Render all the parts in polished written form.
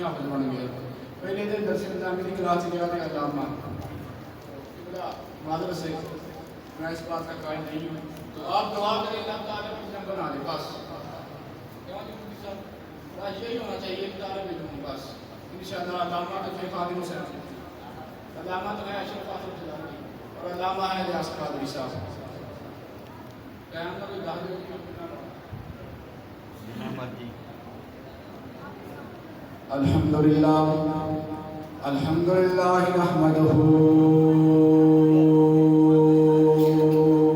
حافظ بن گئے. پہلے دن درس نظامی کی کلاس گیا تھا علامہ معذرت سے میں اس بات کا قائل نہیں ہوں. تو آپ دعا کریں اللہ تعالیٰ علم بنا دے بس. کیوں جی مفتی صاحب یہی ہونا چاہیے کہ طالب علم بس انشاءاللہ. علامہ تو شیخ خادم حسین علامہ تو ہے اشرف حاصل جلانی اور علامہ ہے ریاض قادری صاحب. قیام کا کوئی داخل ہوگی الحمدللہ الحمدللہ نحمدہ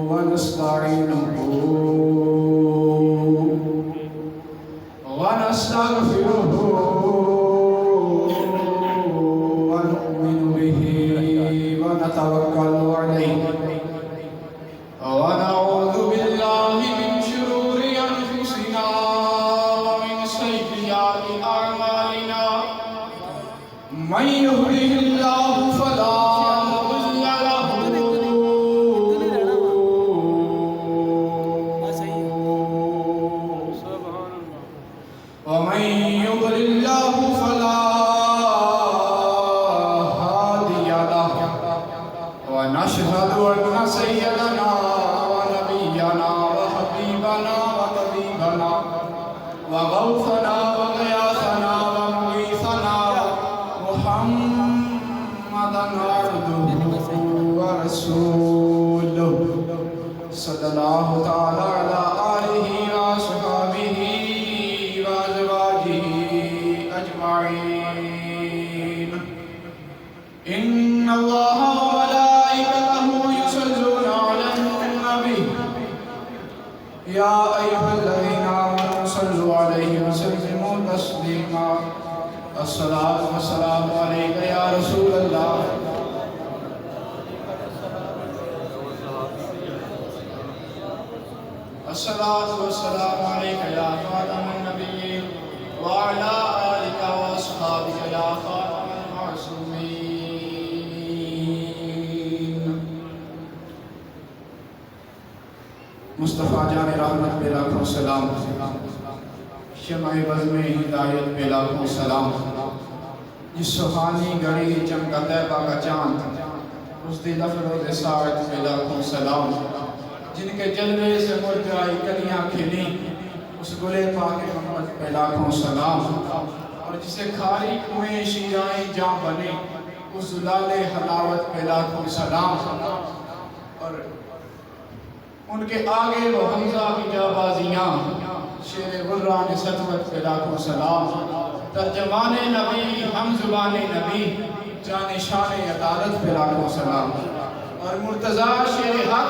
ونستعینہ ونستغفرہ ونؤمن بہ ونتوکل علیہ ونعوذ باللہ من شرور انفسنا ومن سیئات اعمالنا من يهده الله فلا مضل له ومن يضلل الله فلا هادي له ونشهد أن سيدنا ونبينا وحبيبنا وطبيبنا وغوثنا وغياثنا ومغيثنا محمدا عبده ورسوله صلى الله تعالى على آله وصحبه وأزواجه أجمعين. إن الله وملائكته يصلون على النبي يا أيها الذين آمنوا صلوا عليه وسلموا تسليما. الصلاة والسلام عليك يا رسول الله الصلاة والسلام عليك يا خاتم النبيين وعلى آلك وأصحابك يا خاتم المعصومين. مصطفیٰ جان رحمت پہ لاکھوں سلام. شمع بزم ہدایت پہ لاکھوں سلام. جس سبحانی گھڑی چمکا طیبہ کا چاند اس دل افروز ساعت پہ لاکھوں سلام. جن کے جلوے سے مرجائی کلیاں کھلی اس گلے پاک محمد پہ لاکھوں سلام. اور جسے کھاری کنویں شیرائیں جاں بنے اس زلال حلاوت پہ لاکھوں سلام. اور ان کے آگے وہ حمزہ کی جابازیاں شیر غران سطوت پہ لاکھوں سلام. ترجمان نبی ہم زبان نبی جان شان عدالت پہ لاکھوں سلام. اور مرتضیٰ شیر حق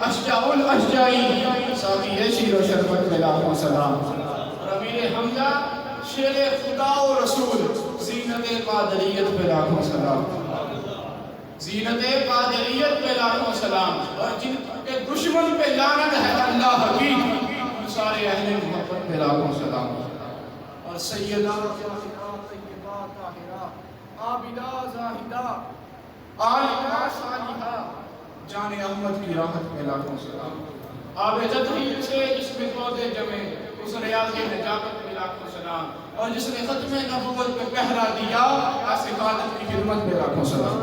اشجاع الاشجاعی ساقی شیر و شربت پہ لاکھوں سلام. اور امیر حمزہ شیر خدا و رسول زینت قادریت پہ لاکھوں سلام. زینت قادریت پہ لاکھوں سلام. اور جن کے دشمن پہ لعنت ہے اللہ حقیق سارے اہل محبت پہ لاکھوں سلام. اور سیدہ طیبہ طاہرہ عابدہ زاہدہ عالمہ صالحہ جان احمد کی راحت پہ لاکھوں سلام. آب تطہیر سے جس میں پودے جمے اس ریاض کی نجابت پہ لاکھوں سلام. اور جس نے ختم نبوت پہ پہرا دیا سفادت کی خدمت پہ لاکھوں سلام.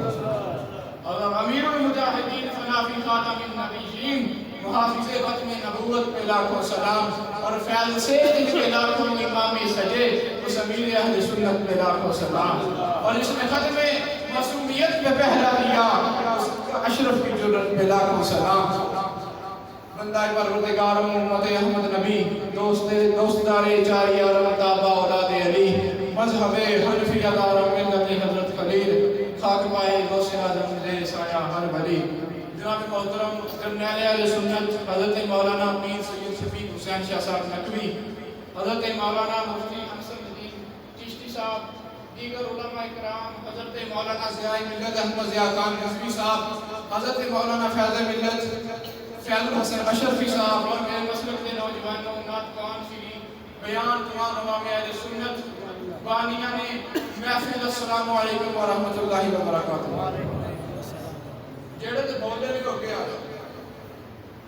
اور امیر المجاہدین فنافی خاتم النبیین محافظ ختم نبوت پہ لاکھوں سلام. اور فیض سے جن کے لاکھوں امامی سجے اس امیر اہل سنت پہ لاکھوں سلام. اور جس نے ختم معصومیت پہ پہرا دیا اشرف کی جرت پہ لاکھوں سلام. بندہ پروردگار محمد احمد نبی دوستدار چاری اور مطابع اولاد علی مذہب حنفیہ دار ملت حضرت خلیل خاک پائے غوث اعظم دے سایہ ہر بھلی. جناب محترم جرنیل اہل سنت حضرت مولانا میر سید شفیق حسین شاہ صاحب نقوی حضرت مولانا مفتی حسن الدین چشتی صاحب دیگر علماء اکرام حضرت مولانا ضیاء ملت احمد ضیاء خان نقوی صاحب حضرت مولانا فیض ملت فیض الحسن اشرفی صاحب اور میرے مسلک کے نوجوانوں ناطقان شری بیان تمام عوام اہل سنت بانیان محفل السلام علیکم ورحمۃ اللہ وبرکاتہ. جڑے تے بولے بھی ہو گیا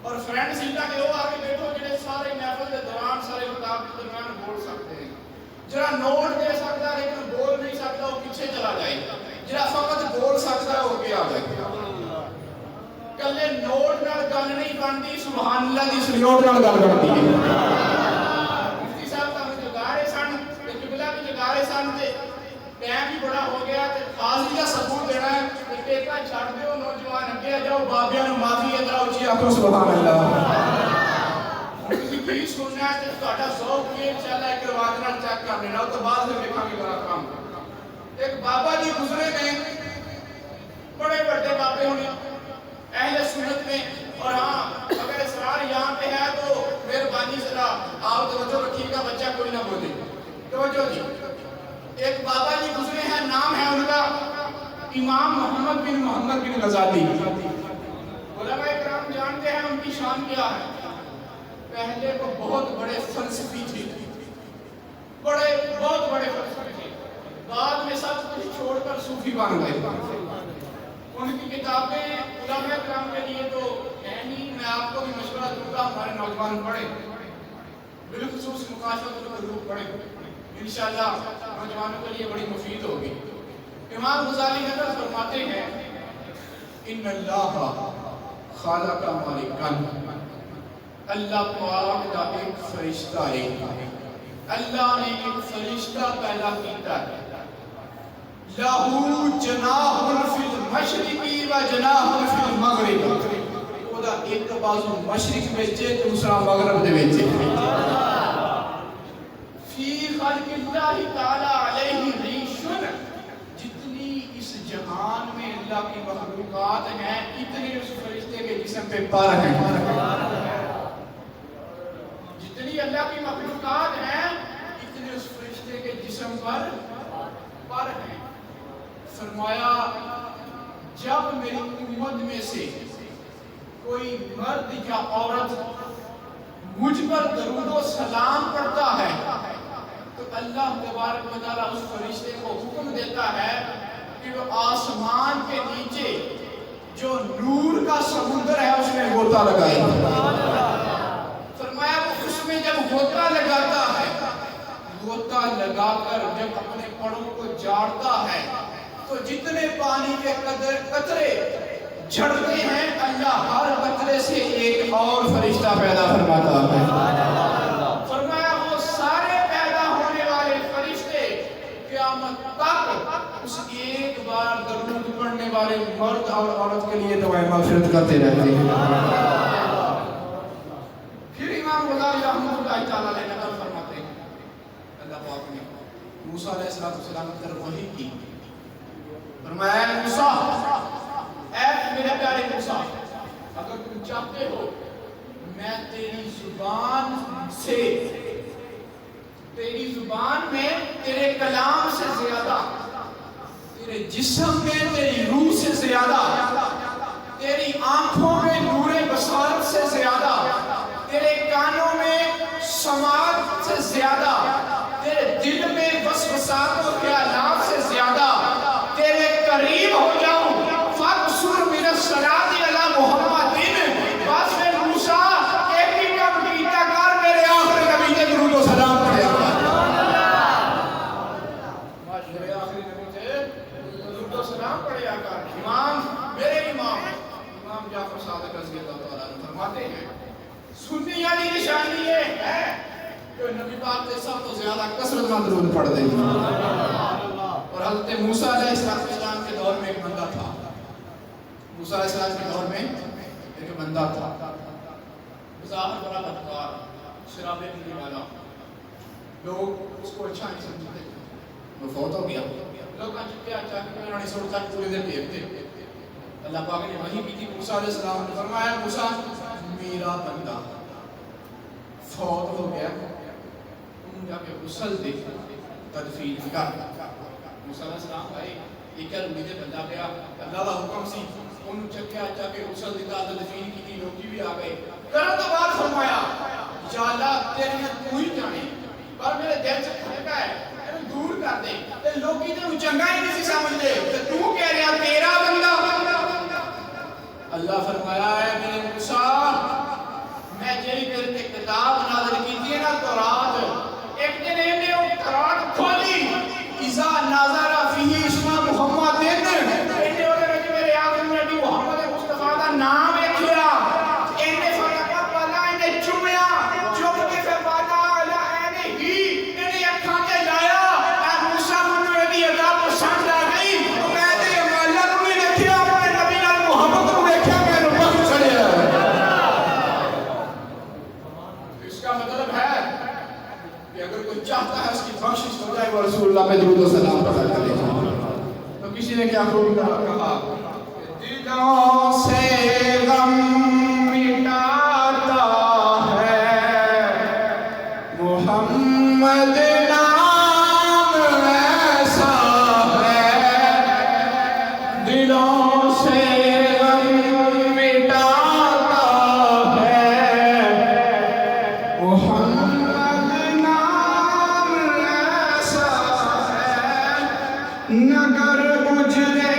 اور فرینڈ سیٹا کے وہ آگے بیٹھو جڑے سارے محفل کے دوران سارے خطاب کے درمیان بول سکتے ہیں. جڑا نوٹ دے سکتا ہے لیکن بول سبحان اللہ دی سلیوٹ نال گل کرتی ہے مفتی صاحب کا جگا رہے سن تے قبلہ بھی جگا رہے سن تے ٹائم بھی بڑا ہو گیا تے قاضی کا ثبوت دینا ہے تے ٹیکا چھڑ دیو نوجوان اگے جاؤ بابیاں نوں معافی ادرا اچھی آکھو سبحان اللہ تسی کی سننا ہے تے تہاڈا ذوق کی انشاءاللہ ایک روایت نال چیک کر لینا اس تو بعد پھر ویکھاں گے ذرا کام ایک بابا جی گزرے نے بڑے بڑے بابے ہونے اہل سنت میں اور ہاں اگر اسرار یہاں پہ ہے تو مہربانی ذرا آپ توجہ رکھیے گا بچہ کوئی نہ بولے توجہ جی ایک بابا جی گزرے ہیں نام ہے ان کا امام محمد بن غزالی علماء کرام جانتے ہیں ان کی شان کیا ہے پہلے وہ بہت بڑے فلسفی تھے بہت بڑے فلسفی تھے بعد میں سب کچھ چھوڑ کر صوفی بن گئے ان کی کتابیں علماء کرام کے لیے تو ہے نہیں میں آپ کو بھی مشورہ دوں گا ہمارے نوجوان پڑھیں بالخصوص مکاشفۃ القلوب پڑھیں انشاءاللہ نوجوانوں کے لیے بڑی مفید ہوگی امام غزالی نقل فرماتے ہیں ان اللہ خالق مالکن اللہ پاک کا ایک فرشتہ ہے اللہ نے ایک فرشتہ پیدا کیتا ہے لہو جناح فی المشرق و جناح فی المغرب او دا ایک بازو مشرق وچ ہے دوسرا مغرب دے وچ ہے فی خلق اللہ تعالی علیہ ریشن جتنی اس جہان میں اللہ کی مخلوقات ہیں اتنے اس فرشتے کے جسم پہ پر ہیں جتنی اللہ کی مخلوقات ہیں اتنے اس فرشتے کے جسم پر ہیں فرمایا جب میری امت میں سے کوئی مرد یا عورت مجھ پر درود و سلام پڑھتا ہے تو اللہ تبارک و تعالیٰ اس فرشتے کو حکم دیتا ہے کہ وہ آسمان کے نیچے جو نور کا سمندر ہے اس میں غوطہ لگائے فرمایا وہ اس میں جب غوطہ لگاتا ہے غوطہ لگا کر جب اپنے پڑوں کو جاڑتا ہے تو جتنے پانی کے قطرے جھڑتے ہیں اللہ ہر قطرے سے ایک اور فرشتہ پیدا فرماتا ہے فرمایا وہ سارے پیدا ہونے والے فرشتے قیامت تک اس ایک بار درود پڑھنے والے مرد اور عورت کے لیے دعائیں مغفرت کرتے رہتے ہیں پھر امام غزالی رحمۃ اللہ تعالیٰ علیہ نقل فرماتے ہیں اللہ پاک نے موسیٰ علیہ السلام کی طرف وحی کی فرمایا موسیٰ اے میرے پیارے موسیٰ اگر تم چاہتے ہو میں تیری زبان میں تیرے کلام سے زیادہ تیرے جسم میں تیری روح سے زیادہ تیری آنکھوں میں نور بصارت سے زیادہ تیرے کانوں میں سماعت سے زیادہ تیرے دل میں وسوسات و خیالات سے زیادہ تیرے قریب ہو جاؤں فَقْصُرْ مِنَ الصَّلَاةِ عَلَى مُحَمَّدٍ بس میں موسیٰ ایک ہی کام کیتا کر میرے آخری نبی کے درود و سلام پڑھے میرے آخری نبی کے درود و سلام پڑھے امام جعفر صادق رضی اللہ تعالیٰ عنہ فرماتے ہیں سنی یعنی نشانی یہ ہے کہ نبی پاک سے سب تو زیادہ کثرت میں درود پڑھ دیں اور حضرت موسیٰ علیہ السلام کے دور میں ایک بندہ تھا موسیٰ علیہ السلام کے دور میں ایک بندہ تھا ظاہر بڑا بدکار شرابے پینے والا لوگ اس کو اچھا نہیں سمجھتے وہ فوت ہو گیا لوگ اچھا کہ انہوں نے سوچا کہ پورے دن دیکھتے اللہ پاک نے وحی کی تھی موسیٰ علیہ السلام نے فرمایا موسیٰ میرا بندہ فوت ہو گیا تم جا کے غسل دے تدفین کر موسیٰ علیہ السلام بھائی یہ کیا رویدے بندہ گیا اللہ کا حکم سی انہوں چکیا جا کے غسل دیتا تدفین کی تھی لوگی بھی آ گئے کرم تو بات فرمایا یا اللہ تیری تو ہی جانے پر میرے دل سے کھڑکا ہے انہوں دور کر دے لوگی تو چنگا ہی نہیں سمجھ دے تو کہہ رہا تیرا بندہ اللہ فرمایا ہے میرے موسیٰ میں جہی تیرے تے کتاب نازل کی نا تورات ایک دن نے وہ تورات کھولی اذا ناظر فیہ اسم محمد میرے آخر نبی محمد مصطفیٰ کا نام ایک لیا فرمایا اللہ پہ درود و سلام پڑھا کرے. تو کسی نے کیا خوب کہا, دلوں سے غم مٹاتا ہے محمد نام ایسا ہے, دلوں سے غم مٹاتا ہے محمد نام ایسا ہے, نگر اجڑے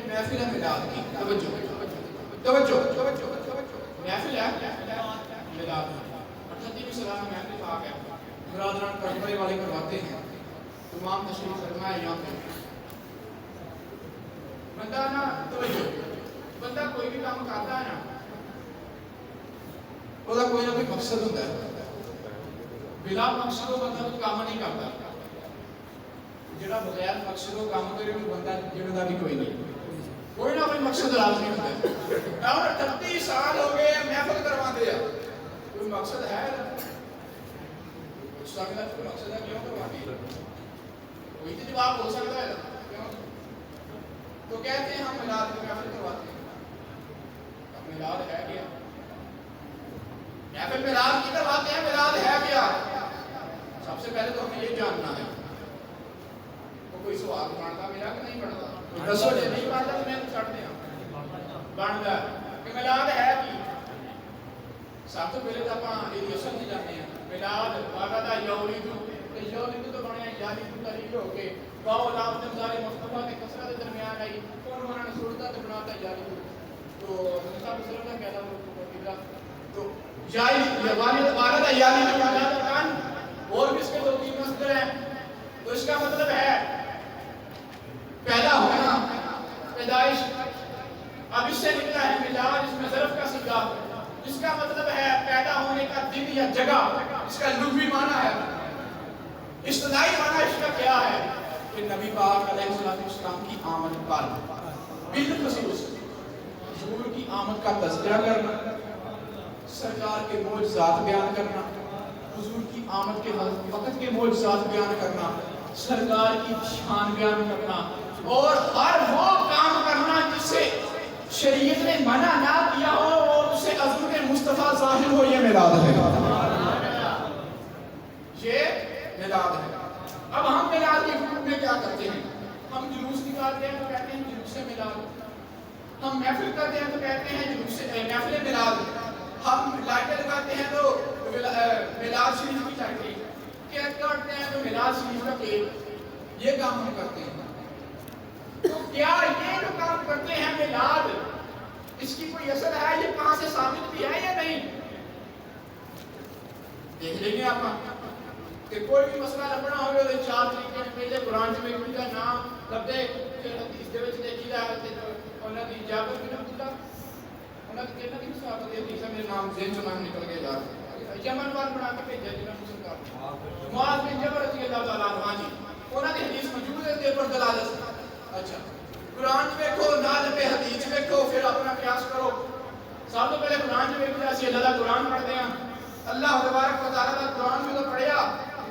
محفل ہے میلاد کی. توجہ محفل ہے میلاد. 38ویں سالانہ محفل آ گیا. برادران کربلے والے کرواتے ہیں, تمام تشریف فرمائے یہاں پہ. بندہ نا توجہ, بندہ کوئی بھی کام کرتا ہے نا, وہ کوئی نہ کوئی مقصد ہوتا ہے. بلا مقصد بندہ کوئی کام نہیں کرتا. جڑا بغیر مقصد کو کام کرے وہ بندہ جڑا بھی کوئی نہیں. کوئی نہ کوئی مقصد لازمی ہوتا ہے. اور 38 سال ہو گئے محفل کروا دیا, کوئی مقصد ہے؟ اس کا کوئی مقصد ہے کیوں کروا دیا؟ کوئی تو جواب ہو سکتا ہے کیوں؟ تو کہتے ہیں ہم میلاد کی محفل کرواتے ہیں. اب میلاد ہے کیا؟ محفل میلاد کی کرواتے ہیں, میلاد ہے کیا؟ سب سے پہلے تو ہمیں یہ جاننا ہے. تو کوئی سوال پڑھتا میرا کہ نہیں پڑھتا؟ دسو جی نہیں پڑھتا تو میں چھڑ دیا بنتا کہ میلاد ہے کی. سب تو پہلے تو آپ یہ اصل نہیں جانتے ہیں. میلاد واقعہ تھا یولید تو بنیا یالید تاریخ ہو کے باو لاب نمزار مصطفیٰ کے کسرت درمیان آئی کون ہونا نے سوڑتا تو بناتا یالید. تو نصاب صرف کا کہتا تو یالید واقعہ تھا یالید واقعہ کان اور بھی اس کے 2-3 مصدر ہیں. تو اس کا مطلب ہے پیدا ہونا, پیدائش. اب اس سے نکلا ہے میلاد, اس میں ظرف کا صیغہ, جس کا مطلب ہے پیدا ہونے کا دن یا جگہ. اس کا لغوی معنی ہے. اصطلاحی معنی اس کا کیا ہے کہ نبی پاک علیہ السلام کی آمد پر بالخصوص حضور کی آمد کا تذکرہ کرنا, سرکار کے معجزات بیان کرنا, حضور کی آمد کے وقت کے معجزات بیان کرنا, سرکار کی شان بیان کرنا, اور ہر وہ کام کرنا جس سے شریعت نے منع نہ کیا ہو اور اس سے حضور مصطفیٰ ظاہر ہو. یہ میلاد ہے, یہ میلاد ہے. اب ہم میلاد کے حکم میں کیا کرتے ہیں؟ ہم جلوس نکالتے ہیں تو کہتے ہیں جلوس میلاد. ہم محفل کرتے ہیں تو کہتے ہیں جلوس محفل میلاد. ہم لائٹیں لگاتے ہیں تو میلاد شریف کی لائٹیں, کیک کاٹتے ہیں تو میلاد شریف کا کیک. یہ کام ہم کرتے ہیں. تو کیا یہ جو کام کرتے ہیں میلاد, اس کی کوئی اثر ہے؟ یہ کہاں سے ثابت بھی ہے یا نہیں؟ دیکھ لیں گے آپ کہ کوئی بھی مسئلہ لبنا ہوگا تو 4 طریقے میں پہلے قرآن میں کوئی کا نام لبدے, پھر حدیث دے وچ دیکھی جائے تے انہاں دی اجابت بھی نہ پوچھا, انہاں دی کہنا دی صحابت دی حدیث میرے نام ذہن چوں نام نکل گیا یار. یمن وال بنا کے بھیجا جنہاں نے سرکار معاذ بن جبل رضی اللہ تعالیٰ عنہ جی, انہاں دی حدیث موجود ہے تے پر دلالت. اچھا قرآن دیکھو, نال پہ حدیث دیکھو, پھر اپنا قیاس کرو. سب تو پہلے قرآن جو دیکھتے ہیں اللہ کا قرآن پڑھتے ہیں. اللہ تبارک و تعالیٰ کا قرآن میں تو پڑھیا,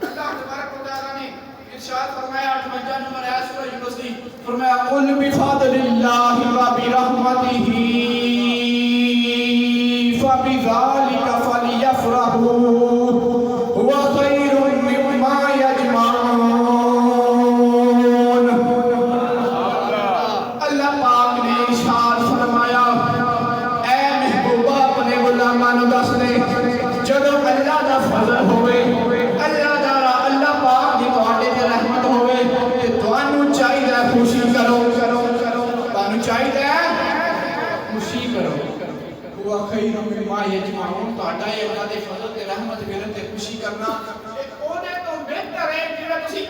اللہ تبارک و تعالیٰ نے ارشاد فرمایا 58 نمبر آیت سورہ یونس کی, فرمایا قل بفضل اللہ و برحمتہ فبذلک فلیفرحوا هو خیر مما یجمعون. اللہ پاک نے ارشاد فرمایا اے محبوبہ اپنے غلاماں نوں دس دے جدوں اللہ دا فضل ہوئے, اللہ پاک دی تواڈے تے رحمت ہوئے تے تانوں چاہیے خوشی کرو. تانوں چاہیے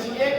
ਅਸੀਂ ਇਹ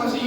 ਅਸੀਂ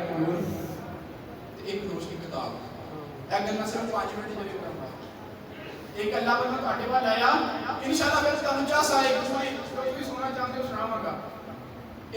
ਇੱਕ ਨੂਰ ਤੇ ਇੱਕ ਰੋਸ਼ਨੀ ਕਿਤਾਬ ਇਹ ਗੱਲਾਂ ਸਿਰਫ 5 ਮਿੰਟ ਜਿਹੜੀ ਕਰਾਂਗਾ ਇੱਕ ਅੱਲਾਹ ਵੱਲੋਂ ਤੁਹਾਡੇ ਵੱਲ ਆਇਆ ਇਨਸ਼ਾਅੱਲਾਹ ਫਿਰ ਤੁਹਾਨੂੰ ਚਾਹਾ ਇੱਕ ਕੋਈ ਸੁਣਨਾ ਚਾਹੁੰਦੇ ਹੋ ਸੁਣਾਵਾਂਗਾ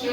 6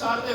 7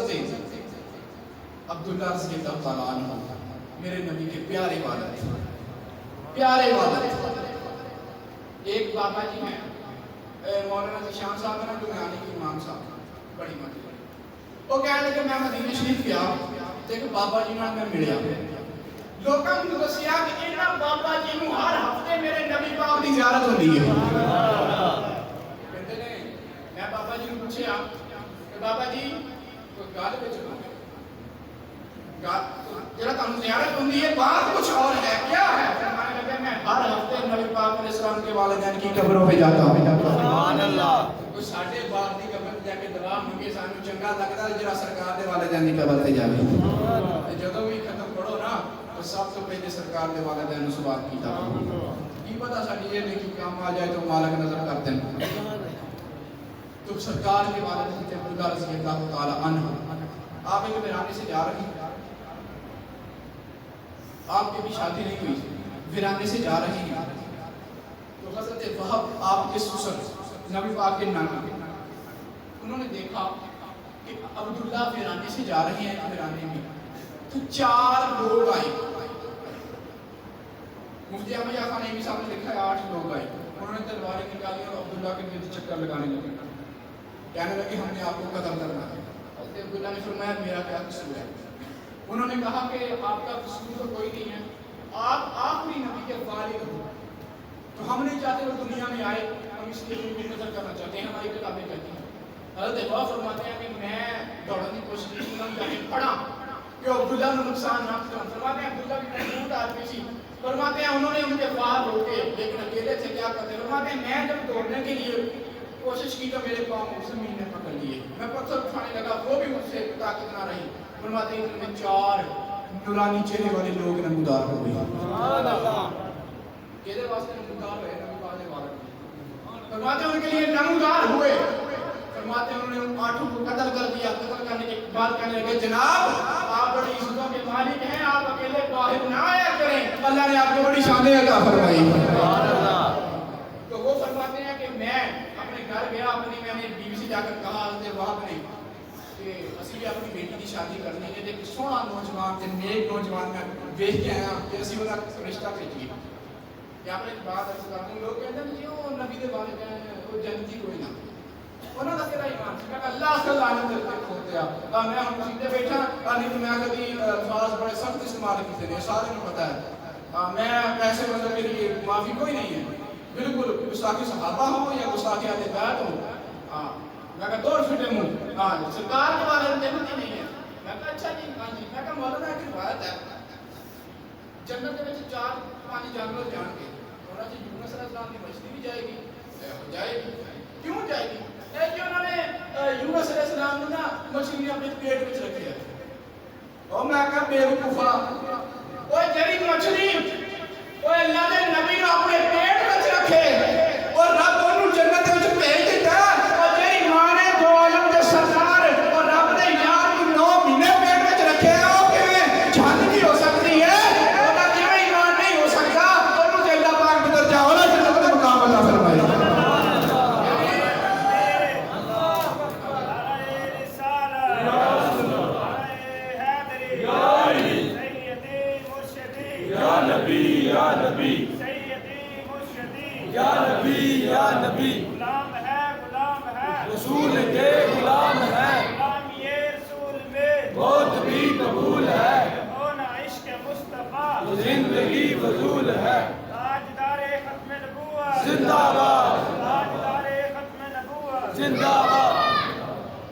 حضرت عبداللہ رضی اللہ تعالیٰ عنہ میرے نبی کے پیارے والد ایک بابا جی ہیں مولانا ذیشان صاحب ہیں جو میانی کی امام صاحب بڑی مدد وہ کہنے لگے میں مدینہ شریف گیا تو ایک بابا جی نال میں ملیا لوکاں نوں دسیا کہ انہاں بابا جی نوں ہر ہفتے میرے نبی پاک دی زیارت ہوندی ہے کہتے نے میں بابا جی نوں پوچھیا کہ بابا جی کوئی گل وچ جڑا تانوں زیارت ہوندی ہے بات کچھ اور ہے کیا ہے فرمانے لگے میں ہر ہفتے نبی پاک علیہ السلام کے والدین کی قبروں پہ جاتا ہوں سبحان اللہ کوئی ساڈے باپ دی قبر تے جا کے دعا منگے سانوں چنگا لگدا جڑا سرکار دے والدین دی قبر تے جاوے تے جدوں بھی ختم پڑھو نا تو سب تو پہلے سرکار دے والدین نوں سوال کیتا کی پتہ ساڈی یہ نیکی کام آ جائے تو مالک نظر کر دین تو سرکار کے والد حضرت عبداللہ رضی اللہ تعالی عنہ آپ ایک ویرانے سے جا رہے ہیں آپ کی بھی شادی نہیں ہوئی ویرانے سے جا رہے ہیں تو حضرت وہب آپ کے سسر نبی پاک کے نانا انہوں نے دیکھا کہ عبداللہ ویرانے سے جا رہے ہیں ویرانے میں تو 4 لوگ آئے مفتی احمد یحییٰ خان ایمی صاحب نے لکھا ہے 8 لوگ آئے انہوں نے تلواریں نکالی اور عبداللہ کے گرد چکر لگانے لگے کہنے لگے ہم نے آپ کو قتل کرنا ہے حضرت عبداللہ نے فرمایا میرا کیا قصور ہے انہوں نے کہا کہ آپ کا قصور تو کوئی نہیں ہے آپ آخری نبی کے والد ہو تو ہم نہیں چاہتے وہ دنیا میں آئے ہم اس لیے ان کی قتل کرنا چاہتے ہیں ہماری کتابیں کہتی ہیں حضرت وہب فرماتے ہیں کہ میں دوڑنے کی کوشش کی انہوں نے پڑھا کہ عبداللہ نے نقصان نہ کریں فرماتے ہیں عبداللہ بھی محمود آدمی تھی فرماتے ہیں انہوں نے ان کے باہر روکے لیکن اکیلے تھے کیا کرتے فرماتے ہیں میں جب دوڑنے کے لیے کوشش کی تو میرے پاؤں زمین نے پکڑ لیے میں پتھر اٹھانے لگا وہ بھی مجھ سے طاقت نہ رہی فرماتے ہیں کہ 4 نورانی چہرے والے لوگ نمودار ہو گئے سبحان اللہ کیدے واسطے نمودار ہوئے نبی پاک دے والد فرماتے ہیں ان کے لیے نمودار ہوئے فرماتے ہیں انہوں نے 8 کو قتل کر دیا قتل کرنے کے بعد کہنے لگے جناب آپ بڑی عزتوں کے مالک ہیں آپ اکیلے باہر نہ آیا کریں اللہ نے آپ کو بڑی شانیں عطا فرمائی سبحان اللہ تو وہ فرماتے ہیں کہ میں اپنے گھر گیا اپنی میں نے بیوی سے جا کر کہا حضرت وہب نے کہ اسی بھی اپنی بیٹی کی شادی کرنی ہے ایک سونا نوجوان تے نیک نوجوان میں دیکھ کے آیا کہ اسی انہاں رشتہ بھیجیے یا اپنے بات عرض کرتے ہیں لوگ کہتے ہیں جو نبی دے والدین وہ جنتی کوئی نہ انہاں دا کہڑا ایمان سی کہ اللہ سے لعنت کرتے کھوتے آ میں ہم سیدھے بیٹھا نہیں تو میں کبھی الفاظ بڑے سخت استعمال کیتے ہیں سارے کو پتہ ہے میں ایسے مطلب میری معافی کوئی نہیں ہے بالکل گستاخی صحابہ ہو یا گستاخی اہل بیت ہو میں کہا 2 فٹے منہ سرکار کے بارے میں جنتی نہیں ہے میں کہا اچھا جی ہاں جی میں کہا مولانا ایک روایت ہے جنت کے وچ 4-5 جانور جان کے اور جی یونس علیہ السلام کی مچھلی بھی جائے گی جائے گی کیوں جائے گی کہ انہوں نے یونس علیہ السلام نے نا مچھلی اپنے پیٹ وچ رکھی ہے اور میں کہا بے وقوفا اوے جڑی مچھلی اوے اللہ نے نبی نے اپنے پیٹ وچ رکھے اور رب انہوں جنت وچ بھیج دیتا اور جڑی ماں نے 2 عالم دے سردار اور رب نے یار کو 9 مہینے پیٹ وچ رکھے او کیویں جھل بھی ہو سکتی ہے اور کیویں ایمان نہیں ہو سکتا انہوں تے اللہ پاک کی درجہ والا جنت میں مقام عطا فرمائے یا نبی یا نبی غلام ہے رسول کے غلام ہے غلام یہ رسول میں موت بھی قبول ہے ہونا عشق مصطفیٰ زندگی فضول ہے تاجدار ختم نبوت زندہ باد تاجدار ختم نبوت زندہ باد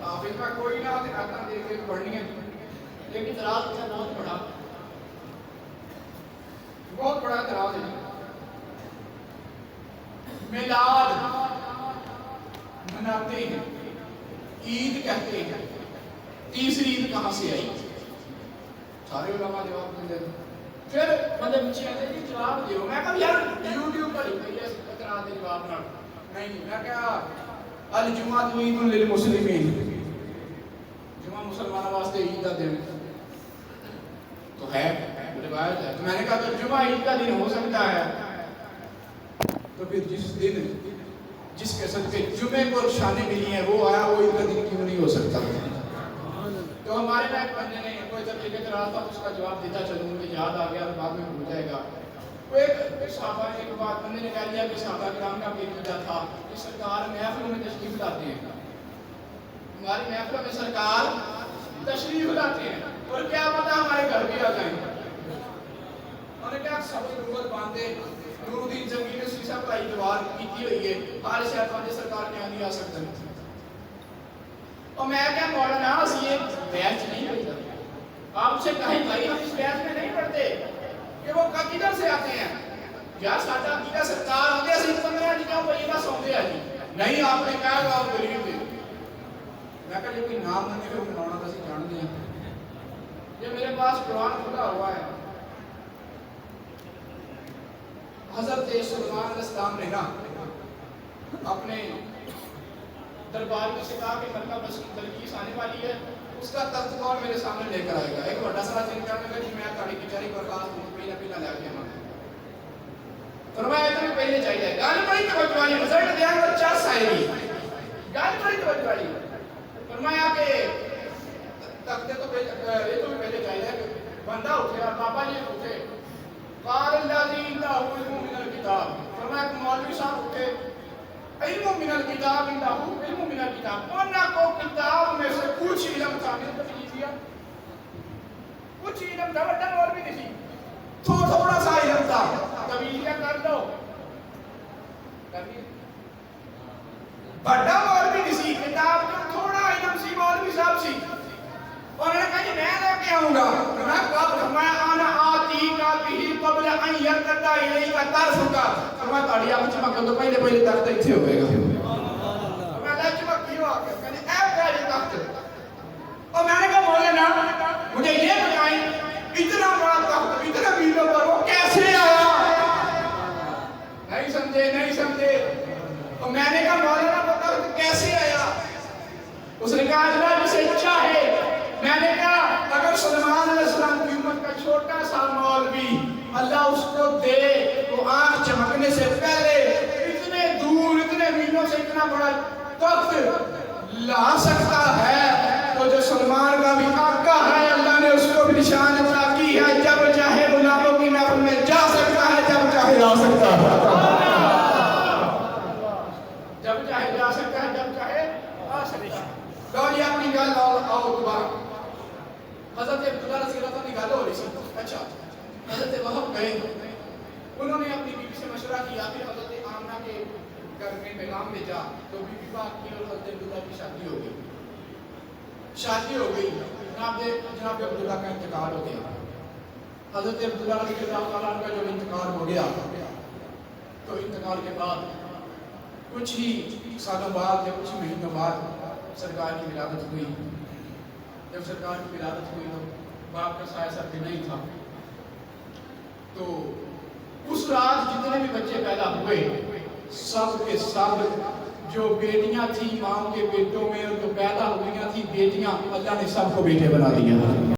حافظ میں کوئی نہ آتا دیکھ کے پڑھنی ہے لیکن اعتراض کا بہت بڑا اعتراض ہے میلاد مناتے ہیں عید کہتے ہیں تیسری عید کہاں سے آئی سارے علماء جواب دیں گے پھر بندے پیچھے آتے ہیں جواب دیو میں کہا یار یوٹیوب پر یہ اعتراض دے جواب نہ نہیں میں کہا الجمعہ عید للمسلمین جمعہ مسلمانوں واسطے عید کا دن تو ہے روایت ہے تو میں نے کہا تو جمعہ عید کا دن ہو سکتا ہے تو پھر جس کے صدقے جمعے کو شانیں ملی ہیں وہ آیا وہ عید کا دن کیوں نہیں ہو سکتا تو ہمارے میں ایک بندے نے کوئی تبلیغ کر رہا تھا، اس کا جواب دیتا چلوں، مجھے یاد آ گیا، بعد میں بھول جائے گا۔ وہ ایک صحابہ ایک بات بندے نے کہہ دیا کہ صحابہ کرام کا ایک وجہ تھا کہ سرکار محفلوں میں تشریف لاتے ہیں، ہماری محفلوں میں سرکار تشریف لاتے ہیں، اور کیا پتا ہمارے گھر بھی آ جائیں۔ انہوں نے کیا سبز روبر باندھے، نور الدین جنگی نے سیسا پلائی دیوار کیتی ہوئی ہے، ہر شہر والے سرکار کے نہیں آ سکتے۔ اور میں کیا مولانا یہ بیچ نہیں ہوتا، آپ سے کہیں بھائی ہم اس بیچ میں نہیں پڑھتے کہ وہ کدھر سے آتے ہیں، یا ساڈا عقیدہ سرکار ہوتے ہیں 15 جنوں کو یہ بس ہوتے ہیں جی نہیں، آپ نے کہا کہ آپ غریب تھے۔ میں کہا جو کوئی نام مننے کو مولانا کا سی جان دیں، یہ میرے پاس قرآن کھلا ہوا ہے۔ حضرت سلیمان علیہ السلام نے نا اپنے دربار میں سے کہا کہ ملکہ بلقیس آنے والی ہے، اس کا تخت کون میرے سامنے لے کر آئے گا؟ ایک بڑا سارا دن کرنے کا جی میں تاڑی کی چاری پر خاص پہلے پہلے لے کے آنا۔ فرمایا کہ پہلے چاہیے گل بڑی توجہ والی، رزلٹ دیا گا 4 آئے گی، گل بڑی توجہ والی۔ فرمایا کہ تخت تو یہ تو پہلے چاہیے، بندہ اٹھے اور بابا جی اٹھے، قال الذی عنده علم من الکتاب، فرمایا کہ مولوی صاحب اٹھے، علم من الکتاب عنده علم من الکتاب، انہاں کو کتاب میں سے کچھ علم تھا، میں نے کبھی دیا کچھ علم تھا، بڑا مولوی نہیں تھی، تھوڑا سا علم تھا، کبھی کیا کر دو بڑا مولوی نہیں سی، کتاب کا تھوڑا علم سی، مولوی صاحب سی۔ اور انہوں نے کہا کہ میں لے کے آؤں گا، میں کب؟ فرمایا انا آتی کا بھی قبل ان یرتدا الیک طرفک، فرمایا تاڑی آپ چمک تو پہلے پہلے تخت اتنے ہوئے گا۔ میں لے چمک کیوں آ کے میں نے اے پہلے تخت، اور میں نے کہا مولانا مجھے یہ بتائیں اتنا بڑا تخت اتنا میلوں پر وہ کیسے آیا؟ نہیں سمجھے نہیں سمجھے۔ اور میں نے کہا مولانا وہ تخت کیسے آیا؟ اس نے کہا جناب جسے چاہے، میں نے کہا اگر سلیمان علیہ السلام کی امت کا چھوٹا سا مولوی اللہ اس کو دے تو آنکھ چمکنے سے پہلے اتنے دور اتنے میلوں سے اتنا بڑا تخت لا سکتا ہے، تو جو سلیمان کا بھی آقا ہے اللہ نے اس کو بھی نشان عطا کی ہے، جب چاہے غلاموں کی محفل میں جا سکتا ہے، جب چاہے آ سکتا ہے، جب چاہے جا سکتا ہے، جب چاہے آ سکتا ہے۔ تو یہ اپنی گل آؤ دوبارہ حضرت عبداللہ رضی اللہ عنہ کی گل ہو رہی سی۔ اچھا حضرت وہب گئے، انہوں نے اپنی بیوی سے مشورہ کیا، پھر حضرت آمنہ کے گھر میں پیغام بھیجا، تو بی بی پاک کی اور حضرت عبداللہ کی شادی ہو گئی، شادی ہو گئی، جناب عبداللہ کا انتقال ہو گیا۔ حضرت عبداللہ رضی اللہ عنہ کا جب انتقال ہو گیا تو انتقال کے بعد کچھ ہی سالوں بعد یا کچھ مہینوں بعد سرکار کی ولادت ہوئی۔ جب سرکار کی ولادت ہوئی تو باپ کا سایہ سر پہ نہیں تھا، تو اس رات جتنے بھی بچے پیدا ہوئے سب کے سب جو بیٹیاں تھیں ماں کے بیٹوں میں، جو پیدا ہوئی تھیں بیٹیاں، اللہ نے سب کو بیٹے بنا دیا۔